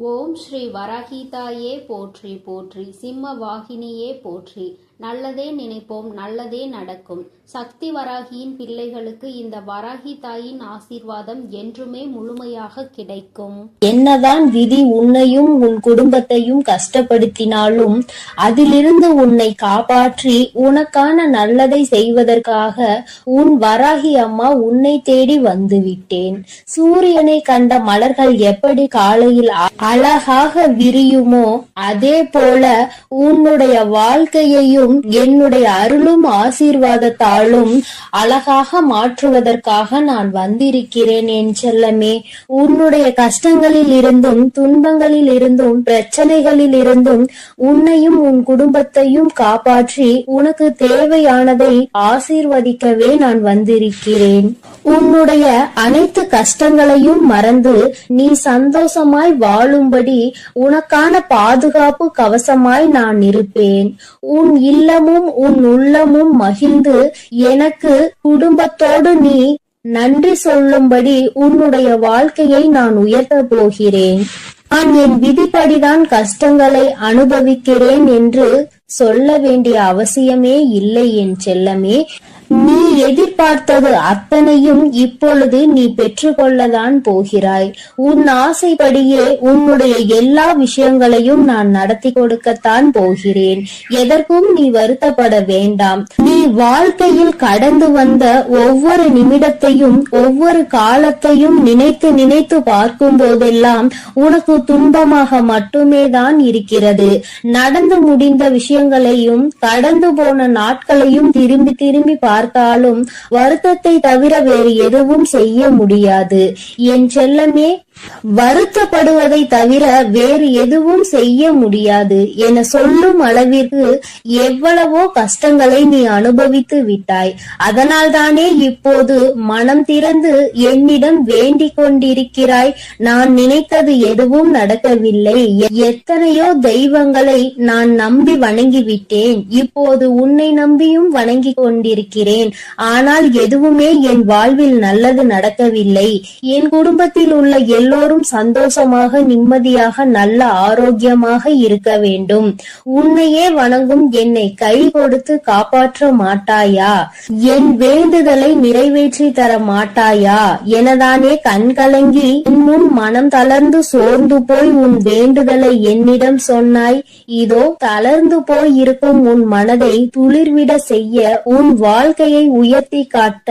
ஓம் ஸ்ரீ வராகிதாயே போற்றி போற்றி, சிம்ம வாகினியே போற்றி. நல்லதே நினைப்போம், நல்லதே நடக்கும். சக்தி வராகியின் பிள்ளைகளுக்கு இந்த வராகி தாயின் ஆசீர்வாதம் என்றுமே முழுமையாக கிடைக்கும். என்னதான் விதி உன்னையும் உன் குடும்பத்தையும் கஷ்டப்படுத்தினாலும் அதிலிருந்து உன்னை காப்பாற்றி உனக்கான நல்லதை செய்வதற்காக உன் வராகி அம்மா உன்னை தேடி வந்துவிட்டேன். சூரியனை கண்ட மலர்கள் எப்படி காலையில் அழகாக விரியுமோ அதே போல உன்னுடைய வாழ்க்கையையும் என்னுடைய அருளும் ஆசீர்வாதத்தாலும் அழகாக மாற்றுவதற்காக நான் வந்திருக்கிறேன் என் செல்லமே. உன்னுடைய கஷ்டங்களில் இருந்தும் துன்பங்களில் இருந்தும் பிரச்சனைகளில் இருந்தும் உன்னையும் உன் குடும்பத்தையும் காப்பாற்றி உனக்கு தேவையானதை ஆசீர்வதிக்கவே நான் வந்திருக்கிறேன். உன்னுடைய அனைத்து கஷ்டங்களையும் மறந்து நீ சந்தோஷமாய் வாழும்படி உனக்கான பாதுகாப்பு கவசமாய் நான் இருப்பேன். உன் இல்லமும் உன் உள்ளமும் மகிழ்ந்து எனக்கு குடும்பத்தோடு நீ நன்றி சொல்லும்படி உன்னுடைய வாழ்க்கையை நான் உயர்த்த போகிறேன். நான் என் விதிப்படிதான் கஷ்டங்களை அனுபவிக்கிறேன் என்று சொல்ல வேண்டிய அவசியமே இல்லை என் செல்லமே. நீ எதிர்பார்த்தது அத்தனையும் இப்பொழுது நீ பெற்றுக்கொள்ளதான் போகிறாய். உன் ஆசைப்படியே உன்னுடைய எல்லா விஷயங்களையும் நான் நடத்தி கொடுக்கத்தான் போகிறேன். எதற்கும் நீ வருத்தப்பட வேண்டாம். நீ வாழ்க்கையில் கடந்து வந்த ஒவ்வொரு நிமிடத்தையும் ஒவ்வொரு காலத்தையும் நினைத்து நினைத்து பார்க்கும் போதெல்லாம் உனக்கு துன்பமாக மட்டுமே தான் இருக்கிறது. நடந்து முடிந்த விஷயங்களையும் கடந்து போன நாட்களையும் திரும்பி திரும்பி பார்த்தாலும் வருத்தத்தை தவிர வேறு எதுவும் செய்ய முடியாது என் செல்லமே. வருத்தப்படுவதை தவிர வேறு எதுவும் செய்ய முடியாது என சொல்லும் அளவிற்கு எவ்வளவோ கஷ்டங்களை நீ அனுபவித்து விட்டாய். அதனால் தானே இப்போது மனம் திறந்து என்னிடம் வேண்டிக் கொண்டிருக்கிறாய். நான் நினைத்தது எதுவும் நடக்கவில்லை. எத்தனையோ தெய்வங்களை நான் நம்பி வணங்கிவிட்டேன். இப்போது உன்னை நம்பியும் வணங்கி கொண்டிருக்கிறேன். ஆனால் எதுவுமே என் வாழ்வில் நல்லது நடக்கவில்லை. என் குடும்பத்தில் உள்ள எல்லோரும் சந்தோஷமாக நிம்மதியாக நல்ல ஆரோக்கியமாக இருக்க வேண்டும். உன்னையே வணங்கும் என்னை கை கொடுத்து காப்பாற்ற மாட்டாயா? என் வேண்டுதலை நிறைவேற்றி தர மாட்டாயா எனதானே கண்கலங்கி முன் மனம் தளர்ந்து சோர்ந்து போய் உன் வேண்டுதலை என்னிடம் சொன்னாய். இதோ தளர்ந்து போய் இருக்கும் உன் மனதை துளிர்விட செய்ய உன் வாழ்க்கையை உயர்த்தி காட்ட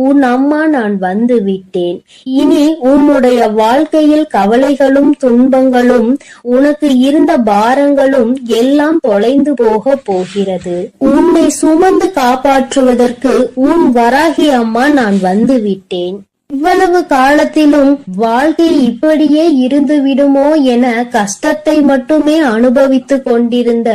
உன் அம்மா நான் வந்து விட்டேன். இனி உன்னுடைய வாழ்க்கையில் கவலைகளும் துன்பங்களும் உனக்கு இருந்த பாரங்களும் எல்லாம் தொலைந்து போக போகிறது. உன்னை சுமந்து காப்பாற்றுவதற்கு உன் வராகி அம்மா நான் வந்து விட்டேன். இவ்வளவு காலத்திலும் வாழ்க்கை இப்படியே இருந்து விடுமோ என கஷ்டத்தை மட்டுமே அனுபவித்துக் கொண்டிருந்த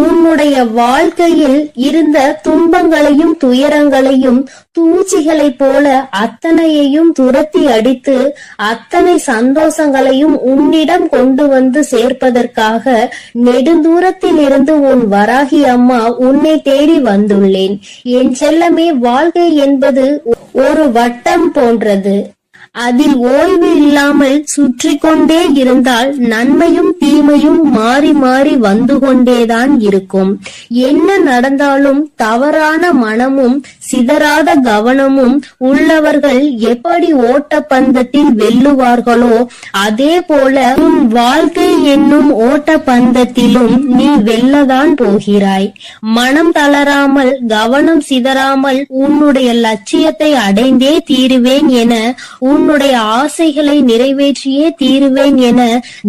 உன்னுடைய வாழ்க்கையில் இருந்த துன்பங்களையும் துயரங்களையும் தூச்சிகளைப் போல அத்தனையையும் துரத்தி அடித்து அத்தனை சந்தோஷங்களையும் உன்னிடம் கொண்டு வந்து சேர்ப்பதற்காக நெடுந்தூரத்தில் இருந்து உன் வராகி அம்மா உன்னை தேடி வந்துள்ளேன். என் செல்லமே, வாழ்க்கை என்பது ஒரு வட்டம் போன்றது. அதில் ஓய்வு இல்லாமல் சுற்றி கொண்டே இருந்தால் நன்மையும் தீமையும் மாறி மாறி வந்து கொண்டேதான் இருக்கும். என்ன நடந்தாலும் தவறான மனமும் சிதறாத கவனமும் உள்ளவர்கள் எப்படி ஓட்டப்பந்தத்தில் வெல்லுவார்களோ அதே போல உன் வாழ்க்கை என்னும் ஓட்டப்பந்தத்திலும் நீ வெல்லதான் போகிறாய். மனம் தளராமல் கவனம் சிதறாமல் உன்னுடைய லட்சியத்தை அடைந்தே தீருவேன் என உன்னுடைய ஆசைகளை நிறைவேற்றியே தீருவேன் என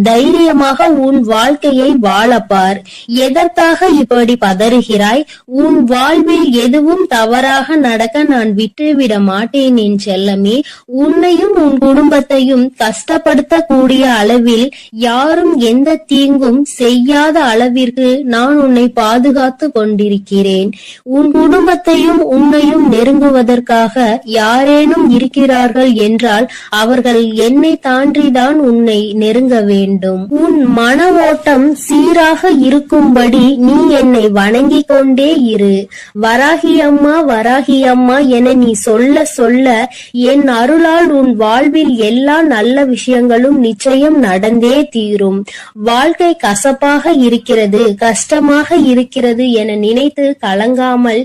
தைரியமாக உன் வாழ்க்கையை வாழப்பார். எதற்காக இப்படி பதறுகிறாய்? உன் வாழ்வில் எதுவும் தவறாக நடக்க நான் விட்டுவிட மாட்டேன் என் செல்லமே. உன்னையும் உன் குடும்பத்தையும் கஷ்டப்படுத்தக்கூடிய அளவில் யாரும் எந்த தீங்கும் செய்யாத அளவிற்கு நான் உன்னை பாதுகாத்து கொண்டிருக்கிறேன். உன் குடும்பத்தையும் உன்னையும் நெருங்குவதற்காக யாரேனும் இருக்கிறார்கள் என்றால் அவர்கள் என்னை தாண்டிதான் உன்னை நெருங்க வேண்டும். உன் மன ஓட்டம் சீராக இருக்கும்படி நீ என்னை வணங்கிக் கொண்டே இரு. வராகி அம்மா வராகி அம்மா என நீ சொல்ல சொல்ல என் அருளால் உன் வாழ்வில் எல்லா நல்ல விஷயங்களும் நிச்சயம் நடந்தே தீரும். வாழ்க்கை கசப்பாக இருக்கிறது, கஷ்டமாக இருக்கிறது என நினைத்து கலங்காமல்,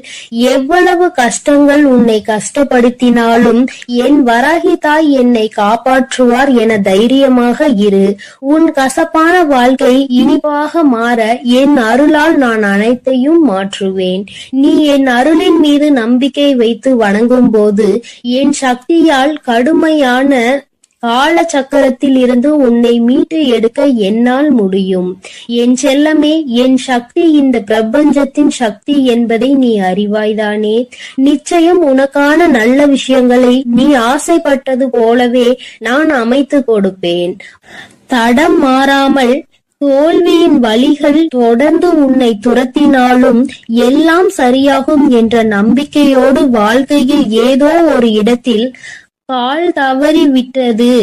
எவ்வளவு கஷ்டங்கள் உன்னை கஷ்டப்படுத்தினாலும் என் வராகி தாய் என்னை காப்பாற்றுவார் என தைரியமாக இரு. உன் கசப்பான வாழ்க்கை இனிப்பாக மாற என் அருளால் நான் அனைத்தையும் மாற்றுவேன். நீ என் அருளின் மீது நம்பிக்கை வைத்து வணங்கும் போது என் சக்தியால் கடுமையான கால சக்கரத்தில் இருந்து உன்னை மீட்டு எடுக்க என்னால் முடியும். என் செல்லமே, என் சக்தி இந்த பிரபஞ்சத்தின் சக்தி என்பதை நீ அறிவாய்தானே? நிச்சயம் உனக்கான நல்ல விஷயங்களை நீ ஆசைப்பட்டது போலவே நான் அமைத்து கொடுப்பேன். தடம் மாறாமல் தோல்வியின் வலிகள் தொடர்ந்து உன்னை துரத்தினாலும் எல்லாம் சரியாகும் என்ற நம்பிக்கையோடு வாழ்க்கையில் ஏதோ ஒரு இடத்தில் கால் தவறி விட்டது,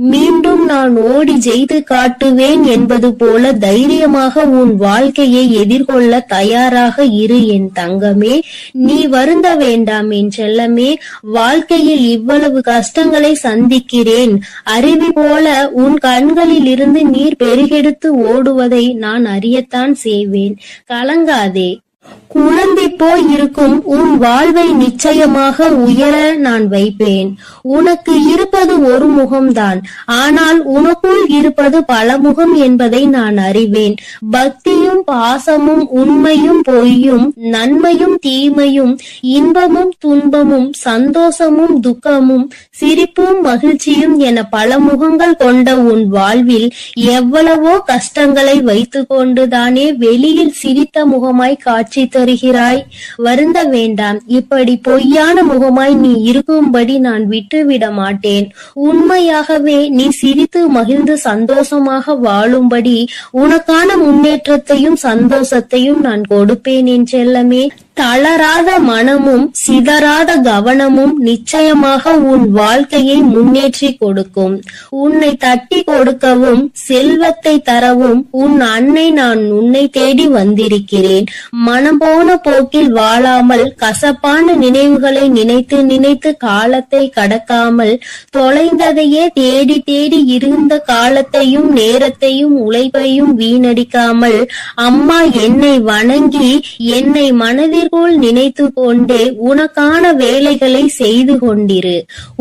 மீண்டும் நான் ஓடி ஜெயித்து காட்டுவேன் என்பது போல தைரியமாக உன் வாழ்க்கையை எதிர்கொள்ள தயாராக இரு என் தங்கமே. நீ வருந்த வேண்டாம் என் செல்லமே. வாழ்க்கையில் இவ்வளவு கஷ்டங்களை சந்திக்கிறேன், அருவி போல உன் கண்களில் இருந்து நீர் பெருகெடுத்து ஓடுவதை நான் அறியத்தான் செய்வேன். கலங்காதே. குழந்தை போய் இருக்கும் உன் வாழ்வை நிச்சயமாக உயர நான் வைப்பேன். உனக்கு இருப்பது ஒரு முகம்தான், ஆனால் உனக்குள் இருப்பது பல முகம் என்பதை நான் அறிவேன். பக்தியும் பாசமும் உண்மையும் பொய்யும் நன்மையும் தீமையும் இன்பமும் துன்பமும் சந்தோஷமும் துக்கமும் சிரிப்பும் மகிழ்ச்சியும் என பல முகங்கள் கொண்ட உன் வாழ்வில் எவ்வளவோ கஷ்டங்களை வைத்துக் கொண்டுதானே வெளியில் சிரித்த முகமாய் காட்சி தருகிறாய். வருந்த வேண்டாம். இப்படி பொய்யான முகமாய் நீ இருக்கும்படி நான் விட்டுவிட மாட்டேன். உண்மையாகவே நீ சிரித்து மகிழ்ந்து சந்தோஷமாக வாழும்படி உனக்கான முன்னேற்றத்தையும் சந்தோஷத்தையும் நான் கொடுப்பேன் என் செல்லமே. தளராத மனமும் சிதறாத கவனமும் நிச்சயமாக உன் வாழ்க்கையை முன்னேற்றி கொடுக்கும். உன்னை தட்டி கொடுக்கவும் செல்வத்தை தரவும் உன் அன்னை நான் உன்னை தேடி வந்திருக்கிறேன். மனம் போன போக்கில் வாழாமல் கசப்பான நினைவுகளை நினைத்து நினைத்து காலத்தை கடக்காமல் தொலைந்ததையே தேடி தேடி இருந்த காலத்தையும் நேரத்தையும் உழைப்பையும் வீணடிக்காமல் அம்மா என்னை வணங்கி என்னை மனதிற்குள் நினைத்து கொண்டே உனக்கான வேலைகளை செய்து கொண்டிரு.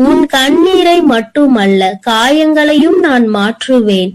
உன் கண்ணீரை மட்டுமல்ல காயங்களையும் நான் மாற்றுவேன்.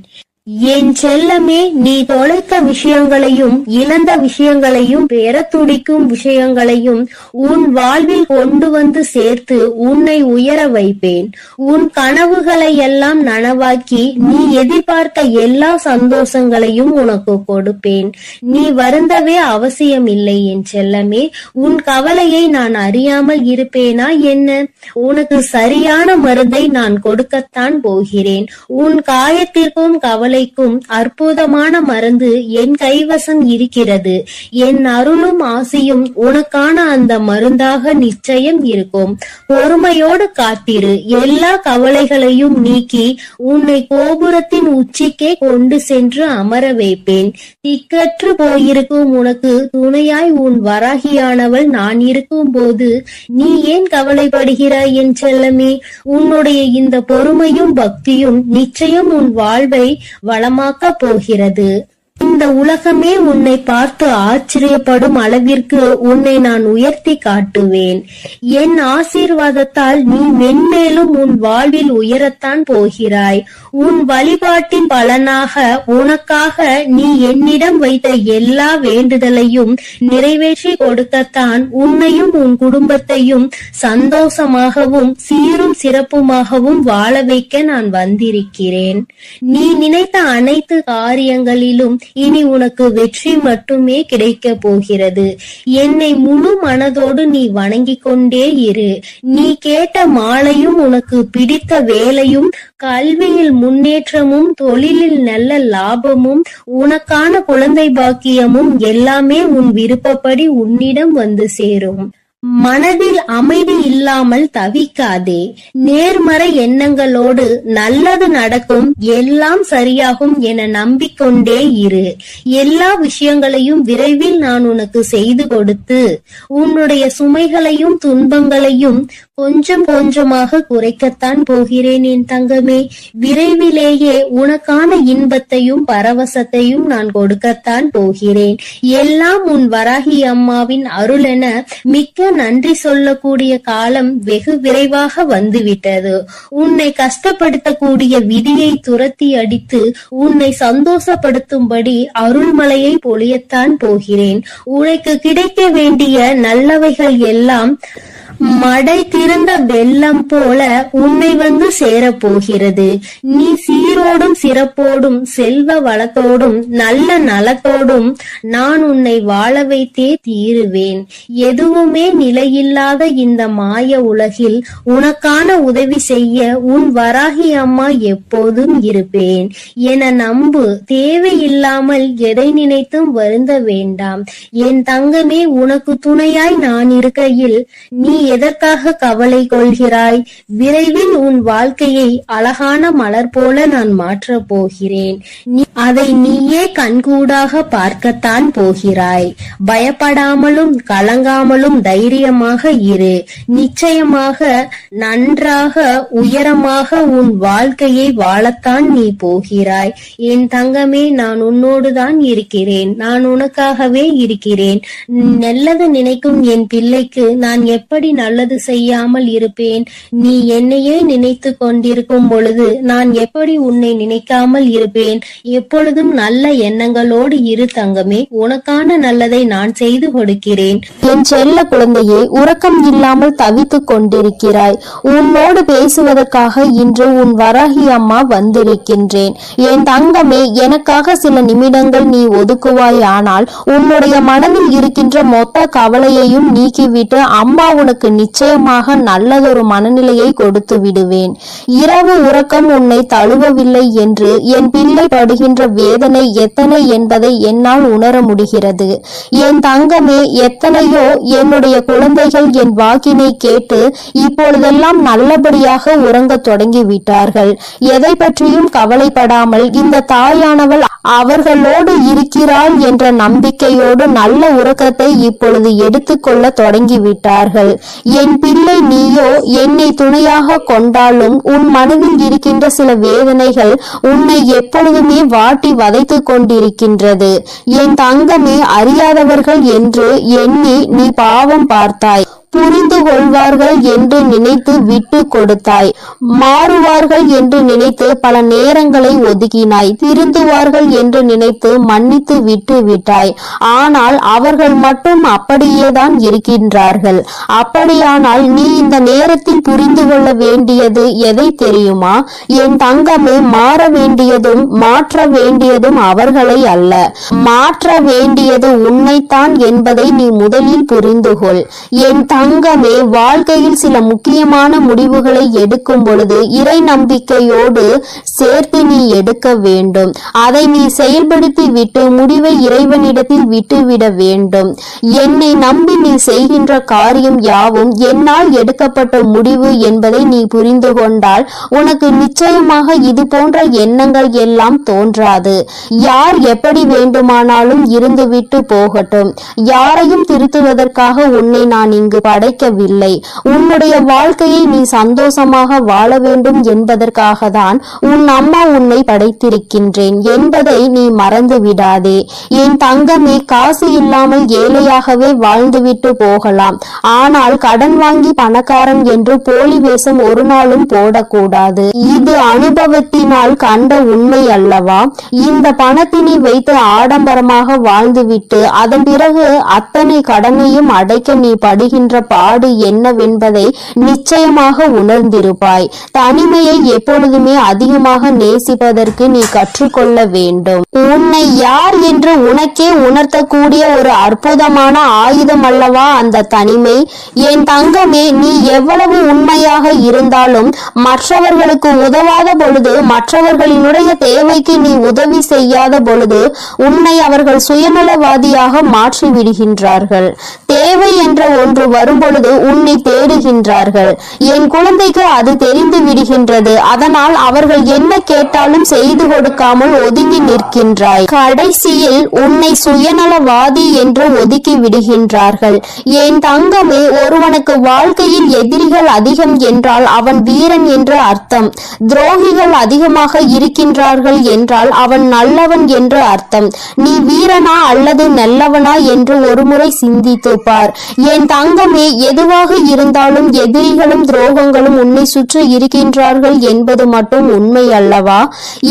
என் செல்லமே, நீ தொலைத்த விஷயங்களையும் இழந்த விஷயங்களையும் பெற துடிக்கும் விஷயங்களையும் உன் வாழ்வில் கொண்டு வந்து சேர்த்து உன்னை உயர வைப்பேன். உன் கனவுகளை எல்லாம் நனவாக்கி நீ எதிர்பார்த்த எல்லா சந்தோஷங்களையும் உனக்கு கொடுப்பேன். நீ வருந்தவே அவசியம் இல்லை என் செல்லமே. உன் கவலையை நான் அறியாமல் இருப்பேனா என்ன? உனக்கு சரியான மருந்தை நான் கொடுக்கத்தான் போகிறேன். உன் காயத்திற்கும் கவலை அற்புதமான மருந்து என் கைவசம் இருக்கிறது. என் அருளும் ஆசையும் உனக்கான அந்த மருந்தாக நிச்சயம் இருக்கும். பொறுமையோடு காத்திரு. எல்லா கவலைகளையும் நீக்கி உன்னை கோபுரத்தின் உச்சிக்கே கொண்டு சென்று அமர வைப்பேன். திக்கற்று போயிருக்கும் உனக்கு துணையாய் உன் வராகியானவள் நான் இருக்கும் போது நீ ஏன் கவலைப்படுகிறாய் என் செல்லமே? உன்னுடைய இந்த பொறுமையும் பக்தியும் நிச்சயம் உன் வாழ்வை வளமாக்க போகிறது. இந்த உலகமே உன்னை பார்த்து ஆச்சரியப்படும் அளவிற்கு உன்னை நான் உயர்த்தி காட்டுவேன். என் ஆசீர்வாதத்தால் நீ மென்மேலும் உன் வாழ்வில் உயரத்தான் போகிறாய். உன் வழிபாட்டின் பலனாக உனக்காக நீ என்னிடம் வைத்த எல்லா வேண்டுதலையும் நிறைவேற்றி கொடுக்கத்தான் உன்னையும் உன் குடும்பத்தையும் சந்தோஷமாகவும் சீரும் சிறப்புமாகவும் வாழ வைக்க நான் வந்திருக்கிறேன். நீ நினைத்த அனைத்து காரியங்களிலும் இனி உனக்கு வெற்றி மட்டுமே கிடைக்க போகிறது. என்னை முழு மனதோடு நீ வணங்கிக் கொண்டே இரு. நீ கேட்ட மாலையும் உனக்கு பிடித்த வேலையும் கல்வியில் முன்னேற்றமும் தொழிலில் நல்ல லாபமும் உனக்கான குழந்தை பாக்கியமும் எல்லாமே உன் விருப்பப்படி உன்னிடம் வந்து சேரும். மனதில் அமைதி இல்லாமல் தவிக்காதே. நேர்மறை எண்ணங்களோடு நல்லது நடக்கும், எல்லாம் சரியாகும் என நம்பிக்கொண்டே இரு. எல்லா விஷயங்களையும் விரைவில் நான் உனக்கு செய்து கொடுத்து உன்னுடைய சுமைகளையும் துன்பங்களையும் கொஞ்சம் கொஞ்சமாக குறைக்கத்தான் போகிறேன் என் தங்கமே. விரைவிலேயே உனக்கான இன்பத்தையும் பரவசத்தையும் நான் கொடுக்கத்தான் போகிறேன். எல்லாம் உன் வராகி அம்மாவின் அருளென மிக்க நன்றி சொல்லக்கூடிய காலம் வெகு விரைவாக வந்துவிட்டது. உன்னை கஷ்டப்படுத்தக்கூடிய விதியை துரத்தி அடித்து உன்னை சந்தோஷப்படுத்தும்படி அருள்மலையை பொழியத்தான் போகிறேன். உனக்கு கிடைக்க வேண்டிய நல்லவைகள் எல்லாம் மடை திறந்த வெள்ளம் போல உன்னை வந்து சேரப்போகிறது. நீ சீரோடும் சிறப்போடும் செல்வ வளத்தோடும் நல்ல நலத்தோடும் நான் உன்னை வாழ வைத்தே தீருவேன். எதுவுமே நிலையில்லாத இந்த மாய உலகில் உனக்கான உதவி செய்ய உன் வராகி அம்மா எப்போதும் இருப்பேன் என நம்பு. தேவையில்லாமல் எதை நினைத்தும் வருந்த வேண்டாம் என் தங்கமே. உனக்கு துணையாய் நான் இருக்கையில் நீ எதற்காக கவலை கொள்கிறாய்? விரைவில் உன் வாழ்க்கையை அழகான மலர் போல நான் மாற்றப் போகிறேன். அதை நீயே கண்கூடாக பார்க்கத்தான் போகிறாய். பயப்படாமலும் கலங்காமலும் தைரியமாக இரு. நிச்சயமாக நன்றாக உயரமாக உன் வாழ்க்கையை வாழத்தான் நீ போகிறாய் என் தங்கமே. நான் உன்னோடுதான் இருக்கிறேன். நான் உனக்காகவே இருக்கிறேன். நல்லது நினைக்கும் என் பிள்ளைக்கு நான் எப்படி நல்லது செய்யாமல் இருப்பேன்? நீ என்னையே நினைத்து கொண்டிருக்கும் பொழுது நான் எப்படி உன்னை நினைக்காமல் இருப்பேன்? எப்பொழுதும் நல்ல எண்ணங்களோடு இரு தங்கமே. உனக்கான நல்லதை நான் செய்து கொடுக்கிறேன். என் செல்ல குழந்தையே, உறக்கம் இல்லாமல் தவித்துக் கொண்டிருக்கிறாய். உன்னோடு பேசுவதற்காக இன்று உன் வராகி அம்மா வந்திருக்கின்றேன். என் தங்கமே, எனக்காக சில நிமிடங்கள் நீ ஒதுக்குவாய். ஆனால் உன்னுடைய மனதில் இருக்கின்ற மொத்த கவலையையும் நீக்கிவிட்டு அம்மா உனக்கு நிச்சயமாக நல்லதொரு மனநிலையை கொடுத்து விடுவேன். இரவு உறக்கம் உன்னை தழுவவில்லை என்று என் பிள்ளை படுகின்ற வேதனை எத்தனை என்பதை என்னால் உணர முடிகிறது. என் தங்கமே, எத்தனையோ என்னுடைய குழந்தைகள் என் வாக்கினை கேட்டு இப்பொழுதெல்லாம் நல்லபடியாக உறங்க தொடங்கி விட்டார்கள். எதை பற்றியும் கவலைப்படாமல் இந்த தாயானவள் அவர்களோடு இருக்கிறாள் என்ற நம்பிக்கையோடு நல்ல உறக்கத்தை இப்பொழுது எடுத்துக்கொள்ள தொடங்கிவிட்டார்கள். என் பிள்ளை, நீயோ என்னை துணையாக கொண்டாலும் உன் மனதில் இருக்கின்ற சில வேதனைகள் உன்னை எப்பொழுதுமே வாட்டி வதைத்துக் கொண்டிருக்கின்றது. என் தங்கமே, அறியாதவர்கள் என்று எண்ணி நீ பாவம் பார்த்தாய். புரிந்து கொள்வார்கள் என்று நினைத்து விட்டு கொடுத்தாய். மாறுவார்கள் என்று நினைத்து பல நேரங்களை ஒதுக்கினாய். திருந்துவார்கள் என்று நினைத்து மன்னித்து விட்டு விட்டாய். ஆனால் அவர்கள் மட்டும் அப்படியேதான் இருக்கின்றார்கள். அப்படியானால் நீ இந்த நேரத்தில் புரிந்து கொள்ள வேண்டியது எதை தெரியுமா? என் தங்கமே, மாற வேண்டியதும் மாற்ற வேண்டியதும் அவர்களை அல்ல, மாற்ற வேண்டியது உன்னைத்தான் என்பதை நீ முதலில் புரிந்து கொள். என் தங்கமே, வாழ்க்கையில் சில முக்கியமான முடிவுகளை எடுக்கும் பொழுது இறை நம்பிக்கையோடு சேர்த்து நீ எடுக்க வேண்டும். அதை நீ செயல்படுத்தி விட்டு முடிவை இறைவனிடத்தில் விட்டுவிட வேண்டும். என்னை நம்பி நீ செய்கின்ற காரியம் யாவும் என்னால் எடுக்கப்பட்ட முடிவு என்பதை நீ புரிந்து கொண்டால் உனக்கு நிச்சயமாக இது போன்ற எண்ணங்கள் எல்லாம் தோன்றாது. யார் எப்படி வேண்டுமானாலும் இருந்துவிட்டு போகட்டும். யாரையும் திருத்துவதற்காக உன்னை நான் இங்கு படைக்கவில்லை. உன்னுடைய வாழ்க்கையை நீ சந்தோஷமாக வாழ வேண்டும் என்பதற்காக தான் உன் அம்மா உன்னை படைத்திருக்கின்றேன் என்பதை நீ மறந்து விடாதே. என் தங்கமே, காசு இல்லாமல் ஏழையாகவே வாழ்ந்துவிட்டு போகலாம். ஆனால் கடன் வாங்கி பணக்காரன் என்று போலி வேஷம் ஒரு நாளும் போடக்கூடாது. இது அனுபவத்தினால் கண்ட உண்மை அல்லவா? இந்த பணத்தினை வைத்து ஆடம்பரமாக வாழ்ந்துவிட்டு அதன் பிறகு அத்தனை கடனையும் அடைக்க நீ படுகின்ற பாடு என்னவென்பதை நிச்சயமாக உணர்ந்திருப்பாய். தனிமையை எப்பொழுதுமே அதிகமாக நேசிப்பதற்கு நீ கற்றுக்கொள்ள வேண்டும். உன்னை யார் என்று உனக்கே உணர்த்தக்கூடிய ஒரு அற்புதமான ஆயுதம் அல்லவா அந்த தனிமை? என் தங்கமே, நீ எவ்வளவு உண்மையாக இருந்தாலும் மற்றவர்களுக்கு உதவாத பொழுது, மற்றவர்களினுடைய தேவைக்கு நீ உதவி செய்யாத பொழுது உன்னை அவர்கள் சுயநலவாதியாக மாற்றி விடுகின்றார்கள். தேவை என்ற ஒன்று வரும்பொழுது உன்னை தேடுகின்றார்கள். என் குழந்தைக்கு அது தெரிந்து விடுகின்றது. அதனால் அவர்கள் என்ன கேட்டாலும் செய்து கொடுக்காமல் ஒதுங்கி நிற்கின்றாய். கடைசியில் உன்னை சுயநலவாதி என்று ஒதுக்கி விடுகின்றார்கள். என் தங்கமே, ஒருவனுக்கு வாழ்க்கையில் எதிரிகள் அதிகம் என்றால் அவன் வீரன் என்று அர்த்தம். துரோகிகள் அதிகமாக இருக்கின்றார்கள் என்றால் அவன் நல்லவன் என்று அர்த்தம். நீ வீரனா அல்லது நல்லவனா என்று ஒருமுறை சிந்தித்து பார். என் தங்கமே, எதுவாக இருந்தாலும் எதிரிகளும் துரோகங்களும் உன்னை சுற்றி இருக்கின்றார்கள் என்பது மட்டும் உண்மை அல்லவா?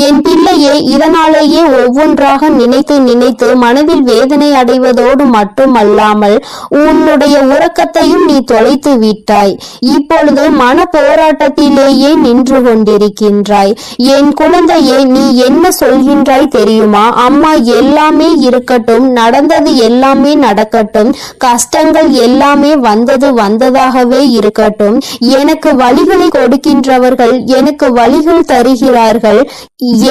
என் பிள்ளையே, இதனாலேயே ஒவ்வொன்றாக நினைத்து நினைத்து மனதில் வேதனை அடைவதோடு மட்டுமல்லாமல் உன்னுடைய உறக்கத்தையும் நீ தொலைத்து விட்டாய். இப்பொழுது மன போராட்டத்திலேயே நின்று கொண்டிருக்கின்றாய். என் குழந்தையே, நீ என்ன சொல்கின்றாய் தெரியுமா? அம்மா, எல்லாமே இருக்கட்டும், நடந்தது எல்லாமே நடக்கட்டும், கஷ்டங்கள் எல்லாமே வந்தது வந்ததாகவே இருக்கட்டும், எனக்கு வழிகளை கொடுக்கின்றவர்கள் எனக்கு வழிகள் தருகிறார்கள்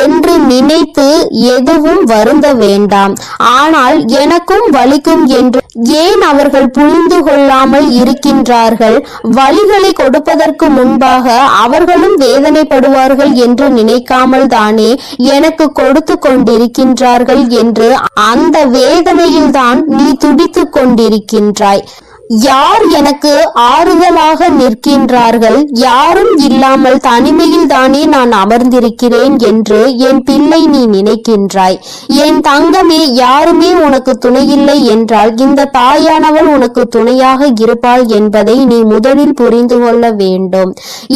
என்று நினைத்து எதுவும் வருந்த வேண்டாம். ஆனால் எனக்கும் வலிக்கும் என்று ஏன் அவர்கள் புரிந்து கொள்ளாமல் இருக்கின்றார்கள்? வழிகளை கொடுப்பதற்கு முன்பாக அவர்களும் வேதனைப்படுவார்கள் என்று நினைக்காமல் தானே எனக்கு கொடுத்து கொண்டிருக்கின்றார்கள் என்று அந்த வேதனையில்தான் நீ துடித்துக் கொண்டிருக்கின்றாய். யார் எனக்கு ஆறுதலாக நிற்கின்றார்கள்? யாரும் இல்லாமல் தனிமையில் தானே நான் அமர்ந்திருக்கிறேன் என்று என் பிள்ளை நீ நினைக்கின்றாய். என் தங்கமே, யாருமே உனக்கு துணையில்லை என்றால் இந்த தாயானவள் உனக்கு துணையாக இருப்பாள் என்பதை நீ முதலில் புரிந்து கொள்ள வேண்டும்.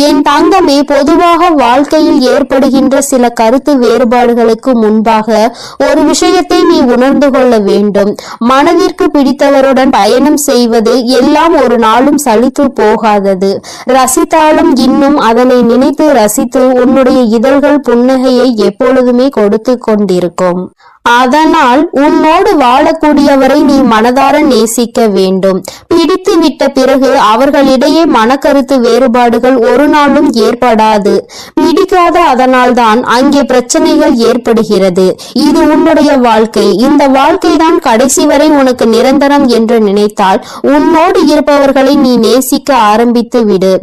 என் தங்கமே, பொதுவாக வாழ்க்கையில் ஏற்படுகின்ற சில கருத்து வேறுபாடுகளுக்கு முன்பாக ஒரு விஷயத்தை நீ உணர்ந்து கொள்ள வேண்டும். மனதிற்கு பிடித்தவருடன் பயணம் செய்வது எல்லாம் ஒரு நாளும் சலித்து போகாதது. ரசித்தாலும் இன்னும் அதனை நினைத்து ரசித்து உன்னுடைய இதழ்கள் புன்னகையை எப்பொழுதுமே கொடுத்து கொண்டிருக்கும். அதனால் உன்னோடு வாழக்கூடியவரை நீ மனதார நேசிக்க வேண்டும். பிடித்து விட்ட பிறகு அவர்களிடையே மனக்கருத்து வேறுபாடுகள் ஒரு நாளும் ஏற்படாது. பிடிக்காத அதனால்தான் அங்கே பிரச்சனைகள் ஏற்படுகிறது. இது உன்னுடைய வாழ்க்கை. இந்த வாழ்க்கை தான் கடைசி வரை உனக்கு நிரந்தரம் என்று நினைத்தால் உன்னோடு இருப்பவர்களை நீ நேசிக்க ஆரம்பித்து விடு.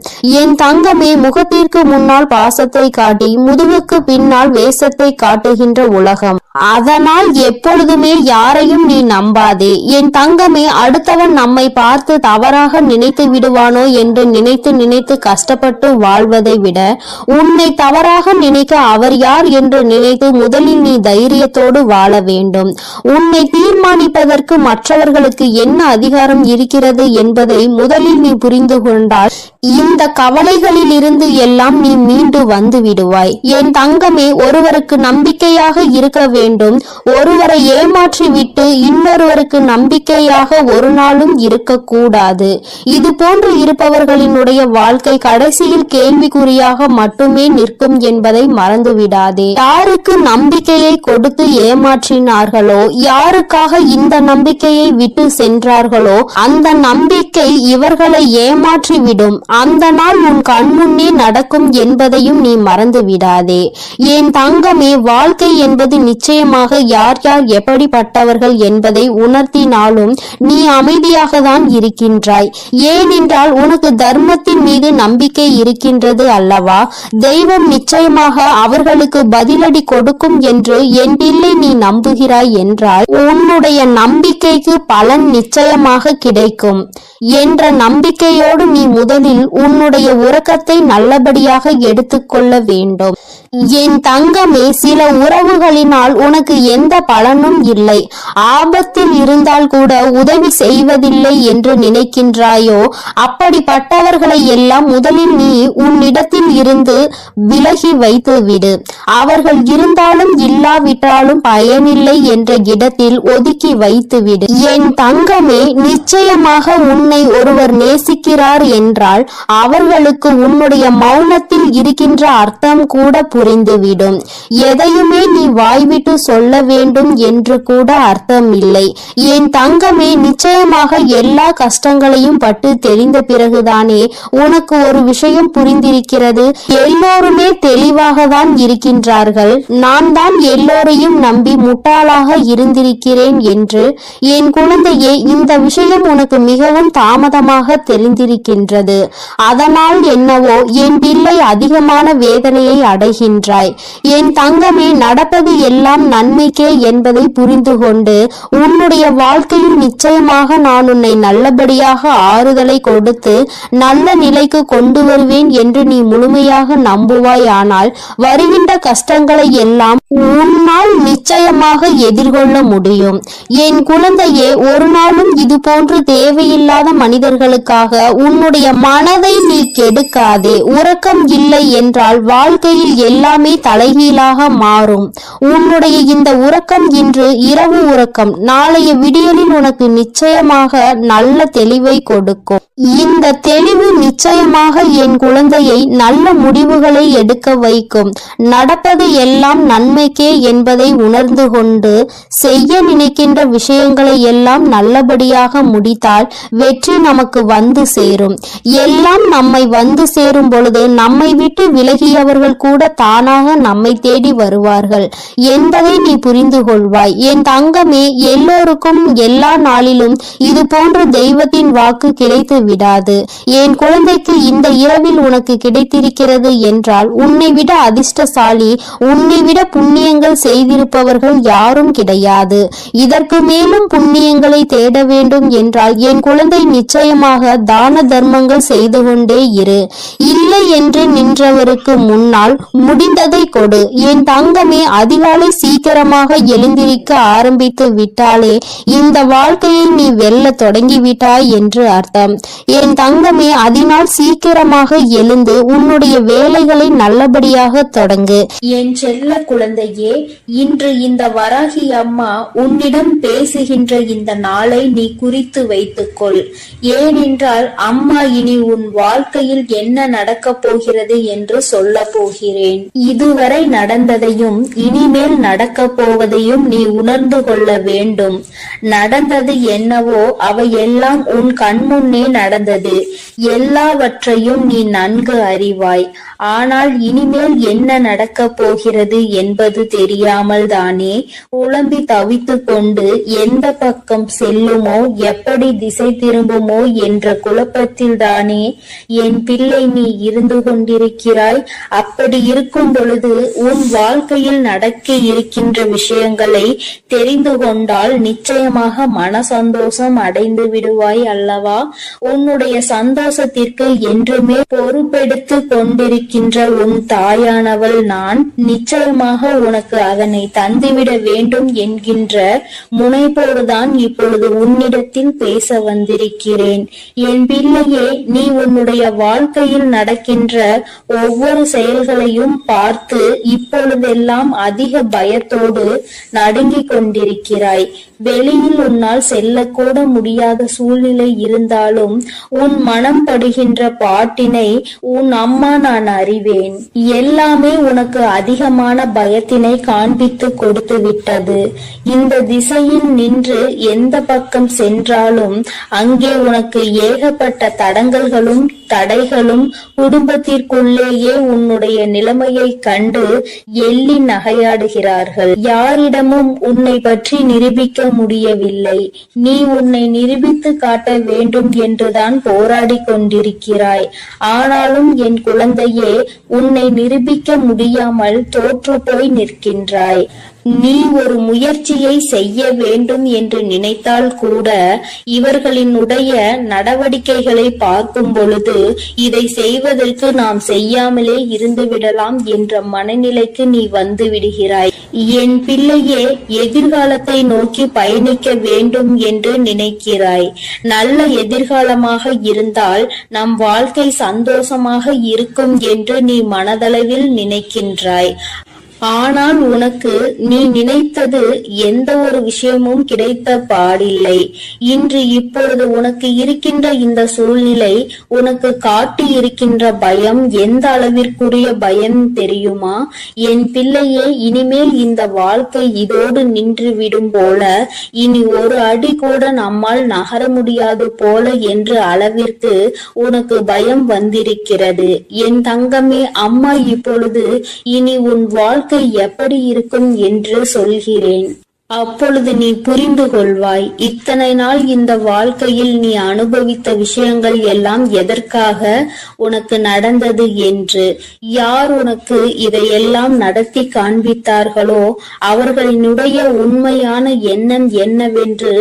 என் தங்கமே, முகத்திற்கு முன்னால் பாசத்தை காட்டி முதுகுக்கு பின்னால் வேஷத்தை காட்டுகின்ற உலகம். அதனால் எப்பொழுதுமே யாரையும் நீ நம்பாதே. என் தங்கமே, அடுத்தவன் நம்மை பார்த்து தவறாக நினைத்து விடுவானோ என்று நினைத்து நினைத்து கஷ்டப்பட்டு வாழ்வதை விட உன்னை தவறாக நினைக்க அவர் யார் என்று நினைத்து முதலில் நீ தைரியத்தோடு வாழ வேண்டும். உன்னை தீர்மானிப்பதற்கு மற்றவர்களுக்கு என்ன அதிகாரம் இருக்கிறது என்பதை முதலில் நீ புரிந்து கொண்டால் இந்த கவலைகளில் இருந்து எல்லாம் நீ மீண்டு வந்து விடுவாய். என் தங்கமே, ஒருவருக்கு நம்பிக்கையாக இருக்க வேண்டும். ஒருவரை ஏமாற்றி விட்டு இன்னொருவருக்கு நம்பிக்கையாக ஒரு நாளும் இருக்கக்கூடாது. இது போன்று இருப்பவர்களினுடைய வாழ்க்கை கடைசியில் கேள்விக்குறியாக மட்டுமே நிற்கும் என்பதை மறந்துவிடாதே. யாருக்கு நம்பிக்கையை கொடுத்து ஏமாற்றினார்களோ, யாருக்காக இந்த நம்பிக்கையை விட்டு சென்றார்களோ அந்த நம்பிக்கை இவர்களை ஏமாற்றிவிடும். அந்த நாள் உன் கண்முன்னே நடக்கும் என்பதையும் நீ மறந்து விடாதே. என் தங்கமே, வாழ்க்கை என்பது நிச்சயமாக யார் யார் எப்படிப்பட்டவர்கள் என்பதை உணர்த்தினாலும் நீ அமைதியாக தான் இருக்கின்றாய். ஏனென்றால் உனக்கு தர்மத்தின் மீது நம்பிக்கை இருக்கின்றது அல்லவா? தெய்வம் நிச்சயமாக அவர்களுக்கு பதிலடி கொடுக்கும் என்று என் பிள்ளை நீ நம்புகிறாய் என்றால் உன்னுடைய நம்பிக்கைக்கு பலன் நிச்சயமாக கிடைக்கும் என்ற நம்பிக்கையோடு நீ முதலில் உன்னுடைய உறக்கத்தை நல்லபடியாக எடுத்துக்கொள்ள வேண்டும். என் தங்கமே, சில உறவுகளினால் உனக்கு எந்த பலனும் இல்லை. ஆபத்தில் இருந்தால் கூட உதவி செய்வதில்லை என்று நினைக்கின்றாயோ, அப்படிப்பட்டவர்களை எல்லாம் முதலில் நீ உன்னிடத்தில் இருந்து விலகி வைத்து விடு. அவர்கள் இருந்தாலும் இல்லாவிட்டாலும் பயனில்லை என்ற இடத்தில் ஒதுக்கி வைத்து விடு. என் தங்கமே, நிச்சயமாக உன்னை ஒருவர் நேசிக்கிறார் என்றால் அவர்களுக்கு உன்னுடைய மௌனத்தில் இருக்கின்ற அர்த்தம் கூட புரிந்துவிடும். எதையுமே நீ வாய்விட்டு சொல்ல வேண்டும் என்று கூட அர்த்தம் இல்லை. என் தங்கமே, நிச்சயமாக எல்லா கஷ்டங்களையும் பட்டு தெரிந்த பிறகுதானே உனக்கு ஒரு விஷயம் புரிந்திருக்கிறது. எல்லோருமே தெளிவாக தான் இருக்கின்றார்கள். நான் தான் எல்லோரையும் நம்பி முட்டாளாக இருந்திருக்கிறேன் என்று. என் குழந்தையே, இந்த விஷயம் உனக்கு மிகவும் தாமதமாக தெரிந்திருக்கின்றது. அதனால் என்னவோ என் பிள்ளை அதிகமான வேதனையை அடைகின்றாய். என் தங்கமே, நடப்பது எல்லாம் நன்மைக்கே என்பதை புரிந்து கொண்டு உன்னுடைய வாழ்க்கையில் நிச்சயமாக நான் உன்னை நல்லபடியாக ஆறுதலை கொடுத்து நல்ல நிலைக்கு கொண்டு வருவேன் என்று நீ முழுமையாக நம்புவாய். ஆனால் வருகின்ற கஷ்டங்களை எல்லாம் உன்னால் நிச்சயமாக எதிர்கொள்ள முடியும். என் குழந்தையே, ஒரு நாளும் இது போன்று தேவையில்லாத மனிதர்களுக்காக உன்னுடைய மனதை நீ கெடுக்காதே. உறக்கம் இல்லை என்றால் வாழ்க்கையில் எல்லாமே தலைகீழாக மாறும். உன்னுடைய இந்த உறக்கம் இன்று இரவு உறக்கம் நாளைய விடியலில் உனக்கு நிச்சயமாக நல்ல தெளிவை கொடுக்கும். இந்த தெளிவு நிச்சயமாக என் குழந்தையை நல்ல முடிவுகளை எடுக்க வைக்கும். நடப்பது எல்லாம் நன்மைக்கே என்பதை உணர்ந்து கொண்டு செய்ய நினைக்கின்ற விஷயங்களை எல்லாம் நல்லபடியாக முடித்தால் வெற்றி நமக்கு வந்து சேரும். எல்லாம் நம்மை வந்து சேரும் பொழுது நம்மை விட்டு விலகியவர்கள் கூட தானாக நம்மை தேடி வருவார்கள் என்பதை நீ புரிந்து கொள்வாய். என் தங்கமே, எல்லோருக்கும் எல்லா நாளிலும் இது போன்ற தெய்வத்தின் வாக்கு கிடைத்து விடாது. என் குழந்தைக்கு இந்த இரவில் உனக்கு கிடைத்திருக்கிறது என்றால் உன்னை விட அதிர்ஷ்டசாலி, உன்னை விட புண்ணியங்கள் செய்திருப்பவர்கள் யாரும் கிடையாது. இதற்கு மேலும் புண்ணியங்களை தேட வேண்டும் என்றால் என் குழந்தை நிச்சயமாக தான தர்மங்கள் செய்து கொண்டே இரு. இல்லை என்று நின்றவருக்கு முன்னால் முடிந்ததை கொடு. என் தங்கமே, அதிகாலை சீக்கிரமாக எழுந்திருக்க ஆரம்பித்து விட்டாலே இந்த வாழ்க்கையை நீ வெல்ல தொடங்கிவிட்டாய் என்று அர்த்தம். என் தங்கமே, அதனால் சீக்கிரமாக எழுந்து உன்னுடைய வேலைகளை நல்லபடியாக தொடங்கு. என் செல்ல குழந்தையே, இன்று இந்த வராகி அம்மா உன்னிடம் பேசுகின்ற இந்த நாளை நீ குறித்து வைத்துக்கொள். ஏனென்றால் அம்மா இனி உன் வாழ்க்கையில் என்ன நடக்கப் போகிறது என்று சொல்ல போகிறேன். இதுவரை நடந்ததையும் இனிமேல் நடக்க போவதையும் நீ உணர்ந்து கொள்ள வேண்டும். நடந்தது என்னவோ அவையெல்லாம் உன் கண்முன்னே நடந்தது. எல்லாவற்றையும் நீ நன்கு அறிவாய். ஆனால் இனிமேல் என்ன நடக்கப் போகிறது என்பது தெரியாமல் தானே குழம்பி தவித்துக் கொண்டு எந்த பக்கம் செல்லுமோ, எப்படி திசை திரும்புமோ என்ற குழப்பத்தில் தானே என் பிள்ளை நீ இருந்து கொண்டிருக்கிறாய். அப்படி இருக்கும் பொழுது உன் வாழ்க்கையில் நடக்க இருக்கின்ற விஷயங்களை தெரிந்து கொண்டால் நிச்சயமாக மன சந்தோஷம் அடைந்து விடுவாய் அல்லவா? உன்னுடைய சந்தோஷத்திற்கு என்றுமே பொறுப்பெடுத்து கொண்டிருக்கின்ற உன் தாயானவள் நான். நிச்சயமாக உனக்கு அதனை தந்துவிட வேண்டும் என்கின்ற முனைப்போடுதான் இப்பொழுது உன்னிடத்தில் பேச வந்திருக்கிறேன். என் பிள்ளையே, நீ உன்னுடைய வாழ்க்கையில் நடக்கின்ற ஒவ்வொரு செயல்களையும் பார்த்து இப்பொழுதெல்லாம் அதிக பயத்தோடு நடுங்கிக் கொண்டிருக்கிறாய். வெளியில் உன்னால் செல்லக்கூட முடியாத சூழ்நிலை இருந்தாலும் உன் மனம் படுகின்ற பாட்டினை உன் அம்மா நான் அறிவேன். எல்லாமே உனக்கு அதிகமான பயத்தினை காண்பித்து கொடுத்து விட்டது. இந்த திசையில் நின்று எந்த பக்கம் சென்றாலும் அங்கே உனக்கு ஏகப்பட்ட தடங்கல்களும் தடைகளும், குடும்பத்திற்குள்ளேயே உன்னுடைய நிலைமையை கண்டு எள்ளி நகையாடுகிறார்கள். யாரிடமும் உன்னை பற்றி நிரூபிக்க முடியவில்லை. நீ உன்னை நிரூபித்து காட்ட வேண்டும் என்றுதான் போராடி கொண்டிருக்கிறாய். ஆனாலும் என் குழந்தையே, உன்னை நிரூபிக்க முடியாமல் தோற்று போய் நிற்கின்றாய். நீ ஒரு முயற்சியை செய்ய வேண்டும் என்று நினைத்தால் கூட இவர்களினுடைய நடவடிக்கைகளை பார்க்கும் பொழுது இதை செய்வதற்கு நாம் செய்யாமலே இருந்து விடலாம் என்ற மனநிலைக்கு நீ வந்து விடுகிறாய். என் பிள்ளையே, எதிர்காலத்தை நோக்கி பயணிக்க வேண்டும் என்று நினைக்கிறாய். நல்ல எதிர்காலமாக இருந்தால் நம் வாழ்க்கை சந்தோஷமாக இருக்கும் என்று நீ மனதளவில் நினைக்கின்றாய். ஆனால் உனக்கு நீ நினைத்தது எந்த ஒரு விஷயமும் கிடைத்த பாடில்லை. இன்று இப்பொழுது உனக்கு இருக்கின்ற இந்த சூழ்நிலை உனக்கு காட்டி இருக்கின்ற பயம் எந்த அளவிற்குரிய பயம் தெரியுமா? என் பிள்ளையே, இனிமேல் இந்த வாழ்க்கை இதோடு நின்று விடும் போல, இனி ஒரு அடி கூட நம்மால் நகர முடியாது போல என்ற அளவிற்கு உனக்கு பயம் வந்திருக்கிறது. என் தங்கமே, அம்மா இப்பொழுது இனி உன் வாழ்க்கை எப்படி இருக்கும் என்று சொல்கிறேன். அப்பொழுது நீ புரிந்து கொள்வாய். இத்தனை நாள் இந்த வாழ்க்கையில் நீ அனுபவித்த விஷயங்கள் எல்லாம் எதற்காக உனக்கு நடந்தது என்று. யார் உனக்கு இதையெல்லாம் நடத்தி காண்பித்தார்களோ அவர்களினுடைய உண்மையான எண்ணம் என்னவென்று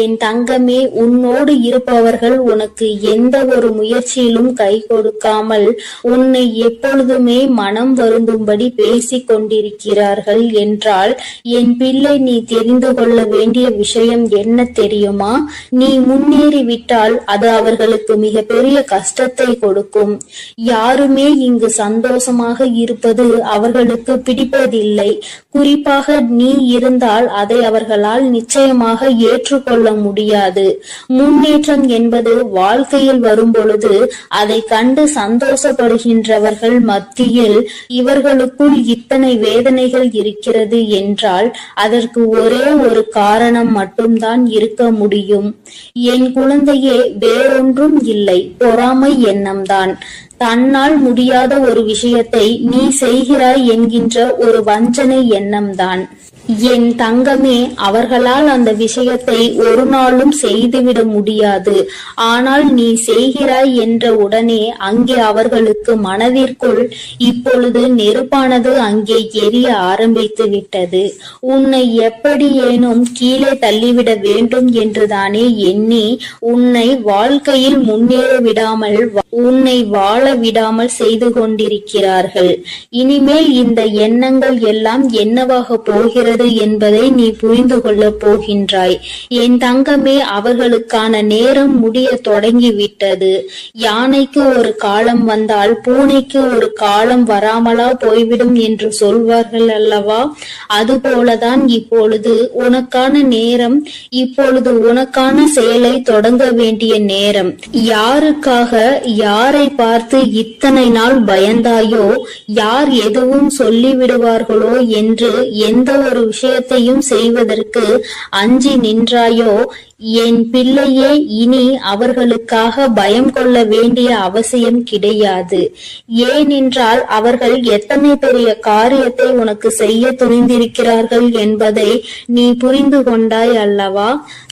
என் தங்கமே, உன்னோடு இருப்பவர்கள் உனக்கு எந்த ஒரு முயற்சியிலும் கை கொடுக்காமல் உன்னை எப்பொழுதுமே மனம் வருந்தும்படி பேசிக் கொண்டிருக்கிறார்கள் என்றால், என் பிள்ளை, நீ தெரிந்து கொள்ள வேண்டிய விஷயம் என்ன தெரியுமா? நீ முன்னேறிவிட்டால் அது அவர்களுக்கு மிக பெரிய கஷ்டத்தை கொடுக்கும். யாருமே இங்கு சந்தோஷமாக இருப்பது அவர்களுக்கு பிடிப்பதில்லை. குறிப்பாக நீ இருந்தால் அதை அவர்களால் நிச்சயமாக ஏற்றுக்கொள்ள முடியாது. முன்னேற்றம் என்பது வாழ்க்கையில் வரும் பொழுது அதை கண்டு சந்தோஷப்படுகின்றவர்கள் மத்தியில் இவர்களுக்குள் இத்தனை வேதனைகள் இருக்கிறது என்றால் அதற்கு ஒரே ஒரு காரணம் மட்டும்தான் இருக்க முடியும். என் குழந்தையே, வேறொன்றும் இல்லை, பொறாமை எண்ணம்தான். தன்னால் முடியாத ஒரு விஷயத்தை நீ செய்கிறாய் என்கின்ற ஒரு வஞ்சனை எண்ணம்தான். என் தங்கமே, அவர்களால் அந்த விஷயத்தை ஒரு நாளும் செய்துவிட முடியாது. ஆனால் நீ செய்கிறாய் என்ற உடனே அங்கே அவர்களுக்கு மனதிற்குள் இப்பொழுது நெருப்பானது அங்கே எரிய ஆரம்பித்து விட்டது. உன்னை எப்படியேனும் கீழே தள்ளிவிட வேண்டும் என்றுதானே எண்ணி உன்னை வாழ்க்கையில் முன்னேற விடாமல், உன்னை வாழ விடாமல் செய்து கொண்டிருக்கிறார்கள். இனிமேல் இந்த எண்ணங்கள் எல்லாம் என்னவாக போகிறது என்பதை நீ புரிந்து கொள்ள போகின்றாய். என் தங்கமே, அவர்களுக்கான நேரம் முடிய தொடங்கிவிட்டது. யானைக்கு ஒரு காலம் வந்தால் பூனைக்கு ஒரு காலம் வராமலா போய்விடும் என்று சொல்வார்கள் அல்லவா? அதுபோலதான் இப்பொழுது உனக்கான நேரம், இப்பொழுது உனக்கான செயலை தொடங்க வேண்டிய நேரம். யாருக்காக, யாரை பார்த்து இத்தனை நாள் பயந்தாயோ, யார் எதுவும் சொல்லிவிடுவார்களோ என்று எந்த ஒரு விஷயத்தையும் செய்வதற்கு அஞ்சி நின்றாயோ, என் பிள்ளையே, இனி அவர்களுக்காக பயம் கொள்ள வேண்டிய அவசியம் கிடையாது. ஏனென்றால் அவர்கள் எத்தனை பெரிய காரியத்தை உனக்கு செய்ய துணிந்திருக்கிறார்கள் என்பதை நீ புரிந்து கொண்டாய் அல்லவா?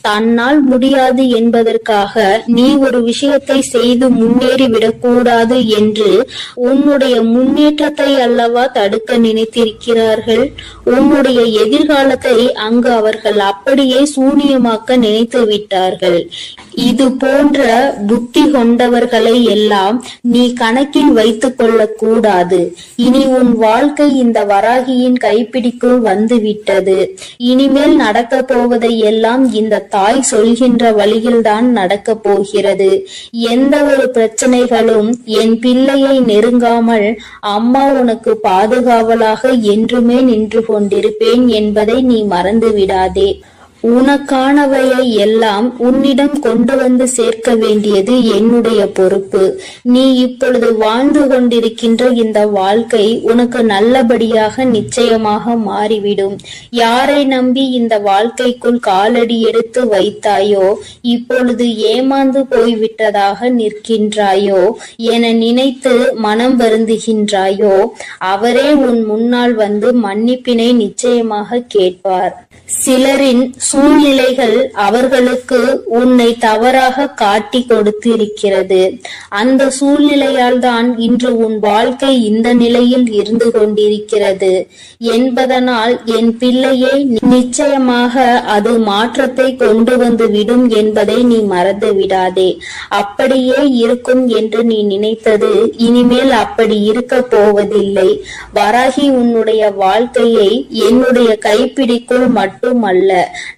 தன்னால் முடியாது என்பதற்காக நீ ஒரு விஷயத்தை செய்து முன்னேறி விடக்கூடாது என்று உன்னுடைய முன்னேற்றத்தை அல்லவா தடுக்க நினைத்திருக்கிறார்கள். உன்னுடைய எதிர்காலத்தை அங்கு அவர்கள் அப்படியே சூனியமாக்க நினைத்து விட்டார்கள். இது போன்ற புத்தி கொண்டவர்களை எல்லாம் நீ கணக்கில் வைத்துக் கொள்ள கூடாது. இனி உன் வாழ்க்கை இந்த வராகியின் கைப்பிடிக்குள் வந்துவிட்டது. இனிமேல் நடக்க போவதை எல்லாம் இந்த தாய் சொல்கின்ற வழியில்தான் நடக்க போகிறது. எந்த ஒரு பிரச்சனைகளும் என் பிள்ளையை நெருங்காமல் அம்மா உனக்கு பாதுகாவலாக என்றுமே நின்று கொண்டிருப்பேன் என்பதை நீ மறந்து விடாதே. உனக்கானவையை எல்லாம் உன்னிடம் கொண்டு வந்து சேர்க்க வேண்டியது என்னுடைய பொறுப்பு. நீ இப்பொழுது வாழ்ந்து கொண்டிருக்கின்ற இந்த வாழ்க்கை உனக்கு நல்லபடியாக நிச்சயமாக மாறிவிடும். யாரை நம்பி இந்த வாழ்க்கைக்குள் காலடி எடுத்து வைத்தாயோ, இப்பொழுது ஏமாந்து போய்விட்டதாக நிற்கின்றாயோ, என நினைத்து மனம் வருந்துகின்றாயோ, அவரே உன் முன்னால் வந்து மன்னிப்பினை நிச்சயமாக கேட்பார். சிலரின் சூழ்நிலைகள் அவர்களுக்கு உன்னை தவறாக காட்டி கொடுத்து இருக்கிறது. அந்த சூழ்நிலையால் தான் இன்று உன் வாழ்க்கை இந்த நிலையில் இருந்து கொண்டிருக்கிறது என்பதனால் என் பிள்ளையை நிச்சயமாக அது மாற்றத்தை கொண்டு வந்து விடும் என்பதை நீ மறந்து விடாதே. அப்படியே இருக்கும் என்று நீ நினைத்தது இனிமேல் அப்படி இருக்க போவதில்லை. வராகி உன்னுடைய வாழ்க்கையை என்னுடைய கைப்பிடிக்குள் மட்டுமல்ல,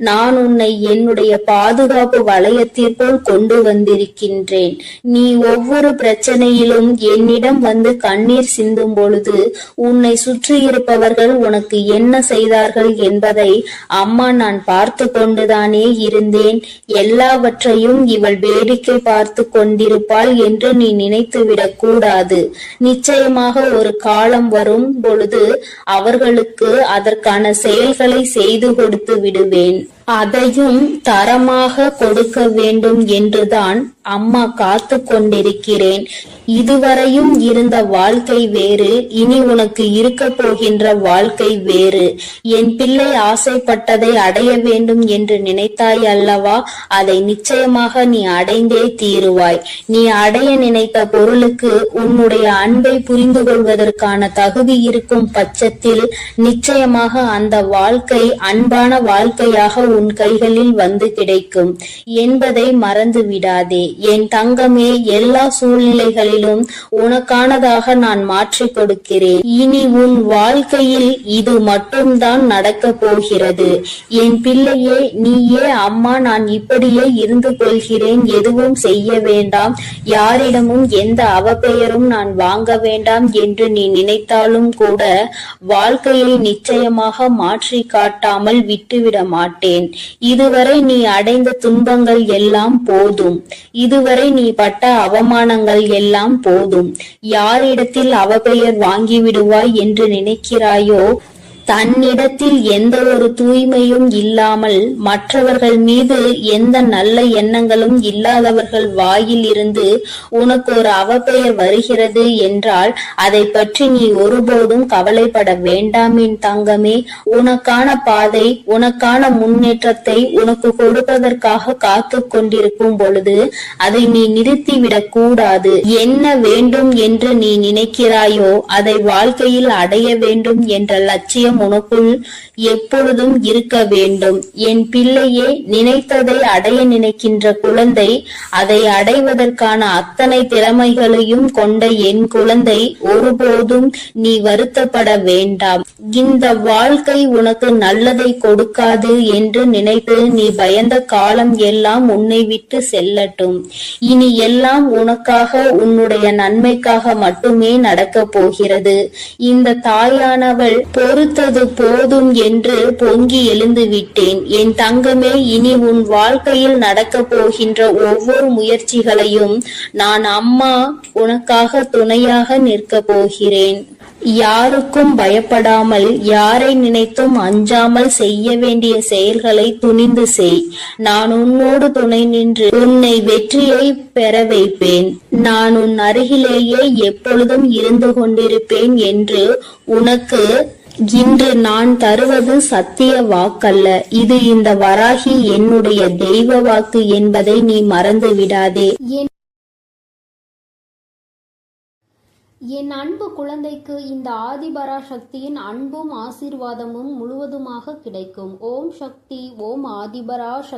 நான் உன்னை என்னுடைய பாதுகாப்பு வளையத்திற்குள் கொண்டு வந்திருக்கின்றேன். நீ ஒவ்வொரு பிரச்சனையிலும் என்னிடம் வந்து கண்ணீர் சிந்தும் பொழுது உன்னை சுற்றியிருப்பவர்கள் உனக்கு என்ன செய்தார்கள் என்பதை அம்மா நான் பார்த்து கொண்டுதானே இருந்தேன். எல்லாவற்றையும் இவள் வேடிக்கை பார்த்து கொண்டிருப்பாள் என்று நீ நினைத்துவிடக் கூடாது. நிச்சயமாக ஒரு காலம் வரும் பொழுது அவர்களுக்கு அதற்கான செயல்களை செய்து கொடுத்து விடுவேன். அதையும் தரமாக கொடுக்க வேண்டும் என்றுதான் அம்மா காத்து கொண்டிருக்கிறேன். இதுவரையும் இருந்த வாழ்க்கை வேறு, இனி உனக்கு இருக்க போகின்ற வாழ்க்கை வேறு. என் பிள்ளை ஆசைப்பட்டதை அடைய வேண்டும் என்று நினைத்தாய் அல்லவா? அதை நிச்சயமாக நீ அடைந்தே தீருவாய். நீ அடைய நினைத்த பொருளுக்கு உன்னுடைய அன்பை புரிந்து கொள்வதற்கான தகுதி இருக்கும் பட்சத்தில் நிச்சயமாக அந்த வாழ்க்கை அன்பான வாழ்க்கையாக உன் கைகளில் வந்து கிடைக்கும் என்பதை மறந்து விடாதே. என் தங்கமே, எல்லா சூழ்நிலைகளிலும் உனக்கானதாக நான் மாற்றிக் கொடுக்கிறேன். இனி உன் வாழ்க்கையில் இது மட்டும்தான் நடக்க போகிறது. என் பிள்ளையே, நீயே அம்மா நான் இப்படியே இருந்து கொள்கிறேன், எதுவும் செய்ய வேண்டாம், யாரிடமும் எந்த அவப்பெயரும் நான் வாங்க வேண்டாம் என்று நீ நினைத்தாலும் கூட வாழ்க்கையை நிச்சயமாக மாற்றி காட்டாமல் விட்டுவிட மாட்டேன். இதுவரை நீ அடைந்த துன்பங்கள் எல்லாம் போதும். இதுவரை நீ பட்ட அவமானங்கள் எல்லாம் போதும். யாரிடத்தில் அவப்பெயர் வாங்கிவிடுவாய் என்று நினைக்கிறாயோ, தன்னிடத்தில் எந்த ஒரு தூய்மையும் இல்லாமல் மற்றவர்கள் மீது எந்த நல்ல எண்ணங்களும் இல்லாதவர்கள் வாயில் இருந்து உனக்கு ஒரு அவப்பெயர் வருகிறது என்றால் அதை பற்றி நீ ஒருபோதும் கவலைப்பட வேண்டாம் என் தங்கமே. உனக்கான பாதை, உனக்கான முன்னேற்றத்தை உனக்கு கொடுப்பதற்காக காத்து கொண்டிருக்கும் பொழுது அதை நீ நிறுத்திவிடக் கூடாது. என்ன வேண்டும் என்று நீ நினைக்கிறாயோ அதை வாழ்க்கையில் அடைய வேண்டும் என்ற லட்சியம் உனக்குள் எப்பொழுதும் இருக்க வேண்டும். என் பிள்ளையே, நினைத்ததை அடைய நினைக்கின்ற குழந்தை, அதை அடைவதற்கான அத்தனை திறமைகளையும் கொண்ட என் குழந்தை, ஒருபோதும் நீ வருத்தப்பட வேண்டாம். இந்த வாழ்க்கை உனக்கு நல்லதை கொடுக்காது என்று நினைத்து நீ பயந்த காலம் எல்லாம் உன்னை விட்டு செல்லட்டும். இனி எல்லாம் உனக்காக, உன்னுடைய நன்மைக்காக மட்டுமே நடக்கப் போகிறது. இந்த தாயானவள் பொறுத்தது போதும் என்று பொங்கி எழுந்து விட்டேன். என் தங்கமே, இனி உன் வாழ்க்கையில் நடக்க போகின்ற ஒவ்வொரு முயற்சிகளையும் நான் அம்மா உனக்காக துணையாக நிற்க போகிறேன். யாருக்கும் பயப்படாமல், யாரை நினைத்தும் அஞ்சாமல் செய்ய வேண்டிய செயல்களை துணிந்து செய். நான் உன்னோடு துணை நின்று உன்னை வெற்றியை பெற வைப்பேன். நான் உன் அருகிலேயே எப்பொழுதும் இருந்து கொண்டிருப்பேன் என்று உனக்கு இன்று நான் தருவது சத்திய வாக்கல்ல. இது இந்த வராகி என்னுடைய தெய்வ வாக்கு என்பதை நீ மறந்து விடாதே. என் அன்பு குழந்தைக்கு இந்த ஆதிபராசக்தியின் அன்பும் ஆசீர்வாதமும் முழுவதுமாக கிடைக்கும். ஓம் சக்தி, ஓம் ஆதிபராசக்தி.